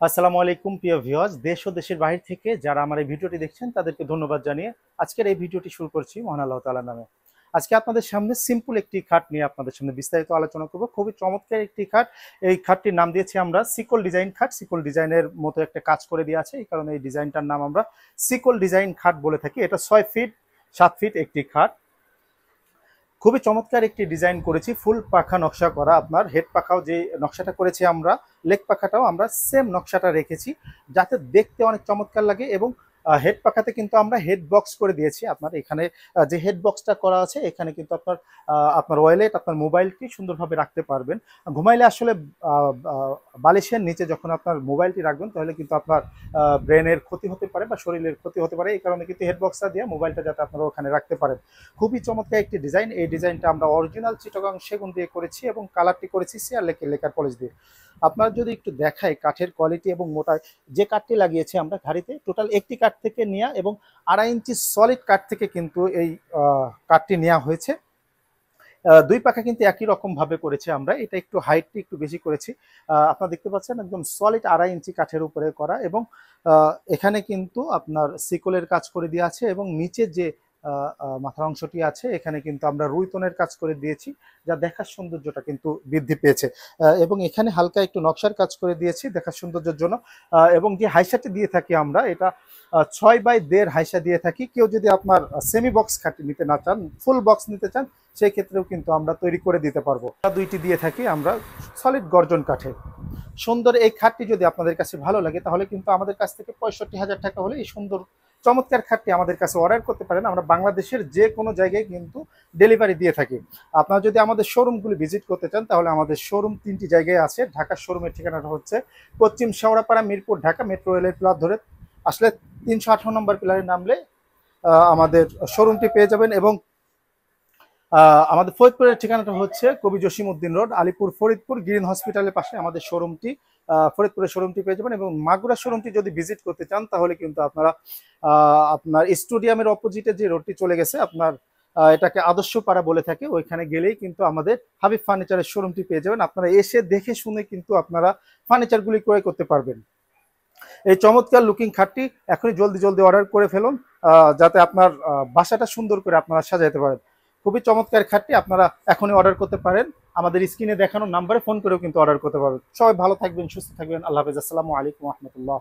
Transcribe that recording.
আসসালামু আলাইকুম প্রিয় ভিউয়ার্স, দেশ ও দেশের বাইরে থেকে যারা আমার এই ভিডিওটি দেখছেন তাদেরকে ধন্যবাদ জানিয়ে আজকের এই ভিডিওটি শুরু করছি মহান আল্লাহ তাআলার নামে। আজকে আপনাদের সামনে সিম্পল একটি খাট নিয়ে আপনাদের সামনে বিস্তারিত আলোচনা করব। খুবই চমৎকার একটি খাট। এই খাটটির নাম দিয়েছি আমরা সিকল ডিজাইন খাট। সিকল ডিজাইনের মতো একটা কাজ করে দিয়ে আছে, এই কারণে এই ডিজাইনটার নাম আমরা সিকল ডিজাইন খাট বলে থাকি। এটা 6 ফিট 7 ফিট একটি খাট। খুবই চমৎকার একটি ডিজাইন করেছি, ফুল পাখা নকশা করা। আপনার হেড পাখাও যে নকশাটা করেছি আমরা, লেগ পাখাটাও আমরা সেম নকশাটা রেখেছি যাতে দেখতে অনেক চমৎকার লাগে। এবং হেড পাখাতে কিন্তু আমরা হেড বক্স করে দিয়েছি। আপনার এখানে যে হেড বক্সটা করা আছে এখানে কিন্তু আপনার ওয়ালেট, আপনার মোবাইলটি সুন্দরভাবে রাখতে পারবেন। ঘুমাইলে আসলে বালিশের নিচে যখন আপনার মোবাইলটি রাখবেন তাহলে কিন্তু আপনার ব্রেনের ক্ষতি হতে পারে বা শরীরের ক্ষতি হতে পারে। এই কারণে কিন্তু হেড বক্সটা দিয়ে মোবাইলটা যাতে আপনারা ওখানে রাখতে পারেন। খুবই চমৎকার একটি ডিজাইন। এই ডিজাইনটা আমরা অরিজিনাল চিটাগাং সেগুন দিয়ে করেছি এবং কালারটি করেছি সিআর লেকার পলিশ দিয়ে। আপনার যদি একটু দেখাই কাঠের কোয়ালিটি এবং মোটা যে কাঠটি লাগিয়েছি আমরা ঘাড়িতে, টোটাল একটি কাঠ থেকে নেওয়া এবং 2.5 ইঞ্চি সলিড কাঠ থেকে কিন্তু এই কাঠটি নেওয়া হয়েছে। দুই পাখা কিন্তু একই রকম ভাবে করেছি আমরা। এটা একটু হাইটটি একটু বেশি করেছি। আপনারা দেখতে পাচ্ছেন একদম সলিড 2.5 ইঞ্চি কাঠের উপরে করা। এবং এখানে কিন্তু আপনার সিকলের কাজ করে দেওয়া আছে এবং নিচে যে মাথার অংশটি আছে এখানে কিন্তু আমরা রুইতনের কাজ করে দিয়েছি, যা দেখার সৌন্দর্যটা কিন্তু বৃদ্ধি পেয়েছে। এবং এখানে হালকা একটু নকশার কাজ করে দিয়েছি দেখার সৌন্দর্যের জন্য। এবং যে হাইসাটি দিয়ে থাকি আমরা, এটা 6x1.5 হাইসা দিয়ে থাকি। কেউ যদি আপনার সেমি বক্স খাটি নিতে না চান, ফুল বক্স নিতে চান, সেই ক্ষেত্রেও কিন্তু আমরা তৈরি করে দিতে পারবো। দুইটি দিয়ে থাকি আমরা সলিড গর্জন কাঠে। সুন্দর এই খাটটি যদি আপনাদের কাছে ভালো লাগে তাহলে কিন্তু আমাদের কাছ থেকে 65,000 টাকা হলে এই সুন্দর চমৎকার খাটটি আমাদের কাছে অর্ডার করতে পারেন। আমরা বাংলাদেশের যে কোনো জায়গায় কিন্তু ডেলিভারি দিয়ে থাকি। আপনারা যদি আমাদের শোরুমগুলি ভিজিট করতে চান তাহলে আমাদের শোরুম 3টি জায়গায় আছে। ঢাকার শোরুমের ঠিকানাটা হচ্ছে পশ্চিম শেওড়াপাড়া, মিরপুর, ঢাকা মেট্রো রেলের প্লাস ধরে আসলে 318 নম্বর পিলারে নামলে আমাদের শোরুমটি পেয়ে যাবেন। এবং আমাদের ফরিদপুরের ঠিকানাটা হচ্ছে কবি জসিমউদ্দিন রোড, আলিপুর ফরিদপুর গ্রিন হসপিটালের পাশে আমাদের শোরুমটি, ফরিদপুরের শোরুমটি পেয়ে যাবেন। এবং মাগুরা শোরুমটি যদি ভিজিট করতে চান তাহলে কিন্তু আপনারা আপনার স্টেডিয়ামের অপোজিটে যে রোডটি চলে গেছে, আপনার এটাকে আদর্শ পাড়া বলে থাকে, ওইখানে গেলেই কিন্তু আমাদের হাবিব ফার্নিচারের শোরুমটি পেয়ে যাবেন। আপনারা এসে দেখে শুনে কিন্তু আপনারা ফার্নিচারগুলি ক্রয় করতে পারবেন। এই চমৎকার লুকিং খাটটি এখনই জলদি জলদি অর্ডার করে ফেলুন, যাতে আপনার বাসাটা সুন্দর করে আপনারা সাজাতে পারেন। খুবই চমৎকার খাটটি আপনারা এখনই অর্ডার করতে পারেন। আমাদের স্ক্রিনে দেখানো নাম্বারে ফোন করেও কিন্তু অর্ডার করতে পারবেন। সবাই ভালো থাকবেন, সুস্থ থাকবেন। আল্লাহ হাফেজ। আসসালামু আলাইকুম রহমতুল্লাহ।